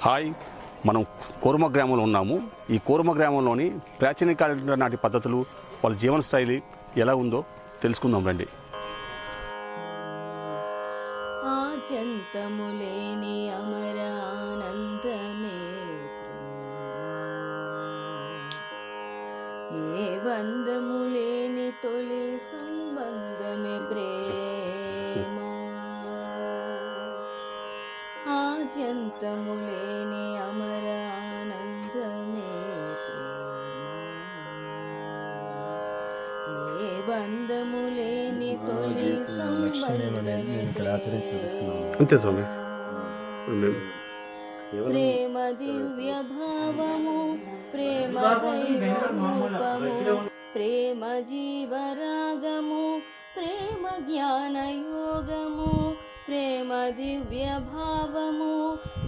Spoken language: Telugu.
హాయ్, మనం కోరుమ గ్రామంలో ఉన్నాము. ఈ కోరుమ గ్రామంలోని ప్రాచీన కాలం నాటి పద్ధతులు, వాళ్ళ జీవన శైలి ఎలా ఉందో తెలుసుకుందాం రండి. ఆచంతములేని అమరానందమే ప్రేమ, ఏ బంధములేని తొలి సంబంధమే ప్రేమ. ఆచంతములేని అమరానందమే ప్రేమ, ఏ బంధములేని తొలి సంబంధమే అంతే స్వామి. ప్రేమ దివ్య భావము, ప్రేమ దైవ రూపము, ప్రేమ జీవరాగము, ప్రేమ జ్ఞాన యోగము, ప్రేమ దివ్య భావము,